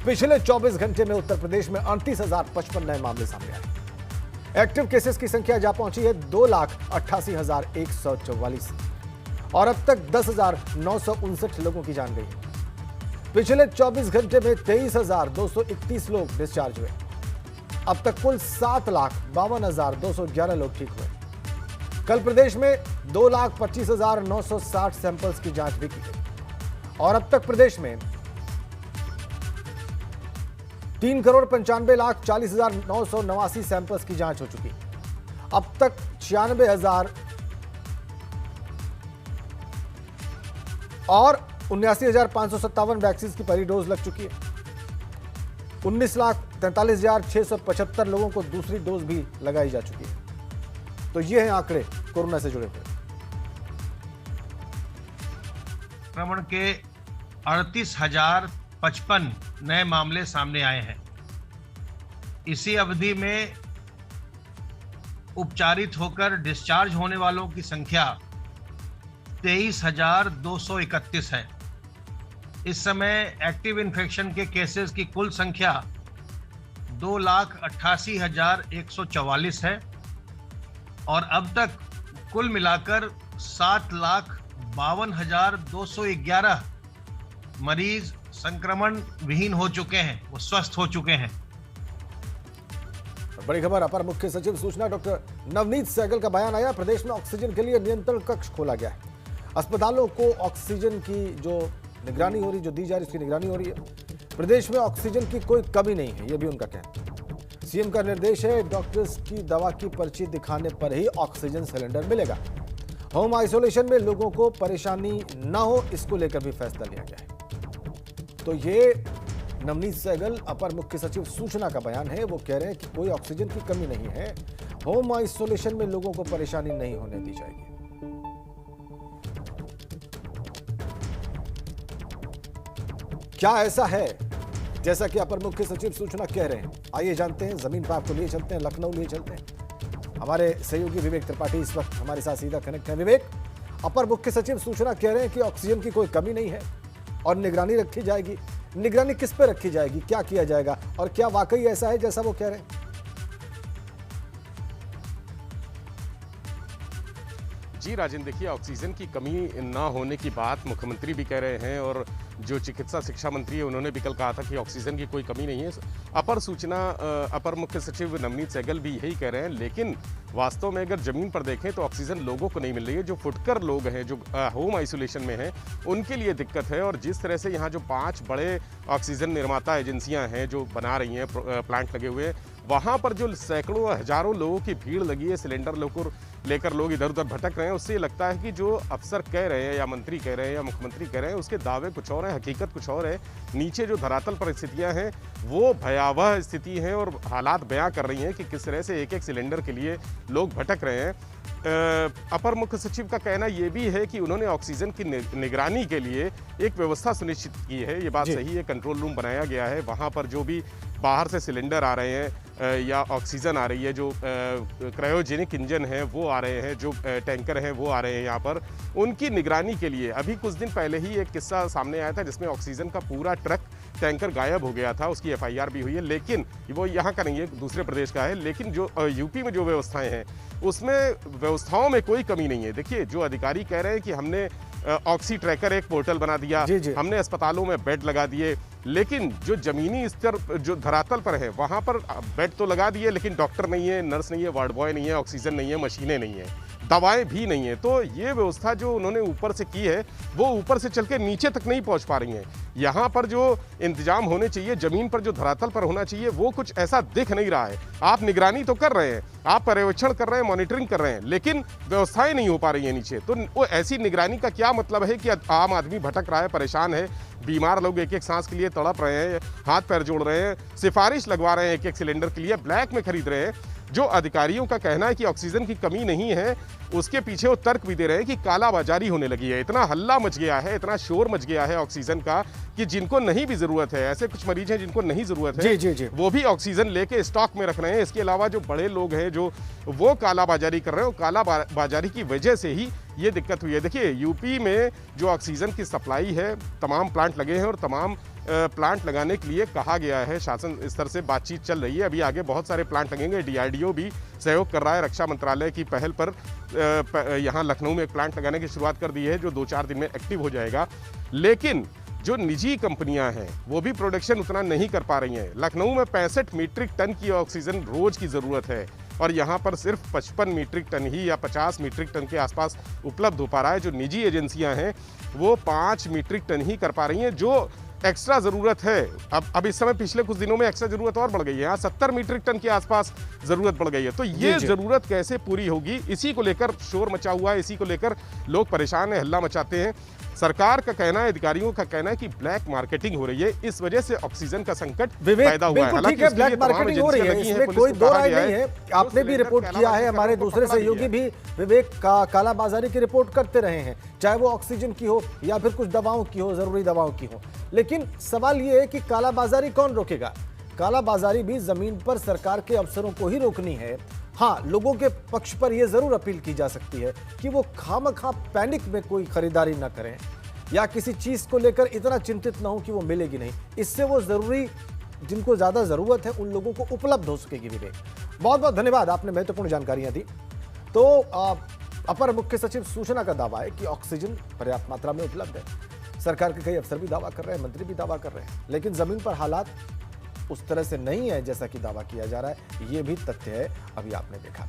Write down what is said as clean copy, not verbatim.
पिछले 24 घंटे में उत्तर प्रदेश में 38,055 नए मामले सामने आए। एक्टिव केसेस की संख्या जा पहुंची है 2,88,144 और अब तक 10,959 लोगों की जान गई। पिछले 24 घंटे में 23,231 लोग डिस्चार्ज हुए। अब तक कुल 7,52,211 लोग ठीक हुए। कल प्रदेश में 2,25,960 सैंपल्स की जांच भी की गई और अब तक प्रदेश में 3,95,40,989 सैंपल्स की जांच हो चुकी। अब तक 96,000 और 79,557 वैक्सीन की पहली डोज लग चुकी है। 19,43,675 लोगों को दूसरी डोज भी लगाई जा चुकी है। तो ये हैं आंकड़े कोरोना से जुड़े हुए। संक्रमण के 38,055 नए मामले सामने आए हैं। इसी अवधि में उपचारित होकर डिस्चार्ज होने वालों की संख्या 23,231 है। इस समय एक्टिव इन्फेक्शन के केसेस की कुल संख्या 2,88,144 है और अब तक कुल मिलाकर 7,52,211 मरीज संक्रमण विहीन हो चुके हैं, वो स्वस्थ हो चुके हैं। बड़ी खबर, अपर मुख्य सचिव सूचना डॉक्टर नवनीत सहगल का बयान आया। प्रदेश में ऑक्सीजन के लिए नियंत्रण कक्ष खोला गया है। अस्पतालों को ऑक्सीजन की जो निगरानी हो रही, जो दी जा रही, उसकी निगरानी हो रही है। प्रदेश में ऑक्सीजन की कोई कमी नहीं है, यह भी उनका कहना है। सीएम का निर्देश है, डॉक्टर्स की दवा की पर्ची दिखाने पर ही ऑक्सीजन सिलेंडर मिलेगा। होम आइसोलेशन में लोगों को परेशानी न हो, इसको लेकर भी फैसला लिया गया है। तो ये नवनीत सहगल अपर मुख्य सचिव सूचना का बयान है। वो कह रहे हैं कि कोई ऑक्सीजन की कमी नहीं है, होम आइसोलेशन में लोगों को परेशानी नहीं होने दी जाएगी। क्या ऐसा है जैसा कि अपर मुख्य सचिव सूचना कह रहे हैं? आइए जानते हैं। जमीन पर आपको लिए चलते हैं, लखनऊ लिए चलते हैं। हमारे सहयोगी विवेक त्रिपाठी इस वक्त हमारे साथ सीधा कनेक्ट है। विवेक, अपर मुख्य सचिव सूचना कह रहे हैं कि ऑक्सीजन की कोई कमी नहीं है और निगरानी रखी जाएगी। निगरानी किस पे रखी जाएगी, क्या किया जाएगा और क्या वाकई ऐसा है जैसा वो कह रहे हैं? जी राजेंद्र, देखिए, ऑक्सीजन की कमी ना होने की बात मुख्यमंत्री भी कह रहे हैं और जो चिकित्सा शिक्षा मंत्री है उन्होंने भी कल कहा था कि ऑक्सीजन की कोई कमी नहीं है। अपर मुख्य सचिव नवनीत सहगल भी यही कह रहे हैं। लेकिन वास्तव में अगर जमीन पर देखें तो ऑक्सीजन लोगों को नहीं मिल रही है। जो फुटकर लोग हैं, जो होम आइसोलेशन में हैं, उनके लिए दिक्कत है। और जिस तरह से यहाँ जो 5 बड़े ऑक्सीजन निर्माता एजेंसियाँ हैं जो बना रही हैं, प्लांट लगे हुए हैं, वहाँ पर जो सैकड़ों हजारों लोगों की भीड़ लगी है, सिलेंडर लेकर लोग इधर उधर भटक रहे हैं। उससे लगता है कि जो अफसर कह रहे हैं या मंत्री कह रहे हैं या मुख्यमंत्री कह रहे हैं, उसके दावे कुछ और हैं, हकीकत कुछ और है। नीचे जो धरातल पर स्थितियां हैं वो भयावह स्थिति है और हालात बयां कर रही हैं कि किस तरह से एक एक सिलेंडर के लिए लोग भटक रहे हैं। अपर मुख्य सचिव का कहना यह भी है कि उन्होंने ऑक्सीजन की निगरानी के लिए एक व्यवस्था सुनिश्चित की है। ये बात सही है, कंट्रोल रूम बनाया गया है। वहाँ पर जो भी बाहर से सिलेंडर आ रहे हैं या ऑक्सीजन आ रही है, जो क्रायोजेनिक इंजन है वो आ रहे हैं, जो टैंकर हैं वो आ रहे हैं यहाँ पर, उनकी निगरानी के लिए अभी कुछ दिन पहले ही एक किस्सा सामने आया था जिसमें ऑक्सीजन का पूरा ट्रक टैंकर गायब हो गया था। उसकी एफआईआर भी हुई है, लेकिन वो यहाँ का नहीं है, दूसरे प्रदेश का है। लेकिन जो यूपी में जो व्यवस्थाएं हैं उसमें व्यवस्थाओं में कोई कमी नहीं है। देखिए, जो अधिकारी कह रहे हैं कि हमने ऑक्सी ट्रैकर एक पोर्टल बना दिया, हमने अस्पतालों में बेड लगा दिए, लेकिन जो जमीनी स्तर जो धरातल पर है वहाँ पर बेड तो लगा दिए, लेकिन डॉक्टर नहीं है, नर्स नहीं है, वार्ड बॉय नहीं है, ऑक्सीजन नहीं है, मशीनें नहीं है, दवाएं भी नहीं है। तो ये व्यवस्था जो उन्होंने ऊपर से की है वो ऊपर से चल के नीचे तक नहीं पहुंच पा रही है। यहाँ पर जो इंतजाम होने चाहिए, जमीन पर जो धरातल पर होना चाहिए, वो कुछ ऐसा दिख नहीं रहा है। आप निगरानी तो कर रहे हैं, आप पर्यवेक्षण कर रहे हैं, मॉनिटरिंग कर रहे हैं, लेकिन व्यवस्थाएं नहीं हो पा रही है नीचे। तो वो ऐसी निगरानी का क्या मतलब है कि आम आदमी भटक रहा है, परेशान है, बीमार लोग एक एक सांस के लिए तड़प रहे हैं, हाथ पैर जोड़ रहे हैं, सिफारिश लगवा रहे हैं एक एक सिलेंडर के लिए, ब्लैक में खरीद रहे हैं। जो अधिकारियों का कहना है कि ऑक्सीजन की कमी नहीं है, उसके पीछे वो तर्क भी दे रहे हैं कि कालाबाजारी होने लगी है। इतना हल्ला मच गया है, इतना शोर मच गया है ऑक्सीजन का कि जिनको नहीं भी जरूरत है, ऐसे कुछ मरीज हैं जिनको नहीं जरूरत है, जी। वो भी ऑक्सीजन लेके स्टॉक में रख रहे हैं। इसके अलावा जो बड़े लोग हैं जो वो कालाबाजारी कर रहे हैं, कालाबाजारी की वजह से ही ये दिक्कत हुई है। देखिए यूपी में जो ऑक्सीजन की सप्लाई है, तमाम प्लांट लगे हैं और तमाम प्लांट लगाने के लिए कहा गया है, शासन स्तर से बातचीत चल रही है। अभी आगे बहुत सारे प्लांट लगेंगे, डीआरडीओ भी सहयोग कर रहा है। रक्षा मंत्रालय की पहल पर यहाँ लखनऊ में एक प्लांट लगाने की शुरुआत कर दी है जो 2-4 दिन में एक्टिव हो जाएगा। लेकिन जो निजी कंपनियां हैं वो भी प्रोडक्शन उतना नहीं कर पा रही हैं। लखनऊ में 65 मीट्रिक टन की ऑक्सीजन रोज की ज़रूरत है और यहाँ पर सिर्फ 55 मीट्रिक टन ही या 50 मीट्रिक टन के आसपास उपलब्ध हो पा रहा है। जो निजी एजेंसियां हैं वो 5 मीट्रिक टन ही कर पा रही हैं, जो एक्स्ट्रा ज़रूरत है। अब इस समय पिछले कुछ दिनों में एक्स्ट्रा ज़रूरत और बढ़ गई है, यहाँ 70 मीट्रिक टन के आसपास ज़रूरत बढ़ गई है। तो ये ज़रूरत कैसे पूरी होगी, इसी को लेकर शोर मचा हुआ है, इसी को लेकर लोग परेशान हैं, हल्ला मचाते हैं। सरकार का कहना है, अधिकारियों का कहना है कि ब्लैक मार्केटिंग हो रही है, इस वजह से ऑक्सीजन का संकट पैदा हुआ है। ठीक है, ब्लैक मार्केटिंग हो रही है, इसमें कोई दो राय नहीं है। आपने भी रिपोर्ट किया है, हमारे दूसरे सहयोगी भी विवेक का कालाबाजारी की रिपोर्ट करते रहे हैं, चाहे वो ऑक्सीजन की हो या फिर कुछ दवाओं की हो, जरूरी दवाओं की हो। लेकिन सवाल ये है कि कालाबाजारी कौन रोकेगा? कालाबाजारी भी जमीन पर सरकार के अफसरों को ही रोकनी है। हाँ, लोगों के पक्ष पर यह जरूर अपील की जा सकती है कि वो खामखा पैनिक में कोई खरीदारी ना करें या किसी चीज को लेकर इतना चिंतित ना हो कि वो मिलेगी नहीं। इससे वो जरूरी, जिनको ज्यादा जरूरत है उन लोगों को उपलब्ध हो सकेगी। विवेक, बहुत बहुत धन्यवाद, आपने महत्वपूर्ण जानकारियां दी। तो अपर मुख्य सचिव सूचना का दावा है कि ऑक्सीजन पर्याप्त मात्रा में उपलब्ध है। सरकार के कई अफसर भी दावा कर रहे हैं, मंत्री भी दावा कर रहे हैं, लेकिन जमीन पर हालात उस तरह से नहीं है जैसा कि दावा किया जा रहा है। ये भी तथ्य है, अभी आपने देखा।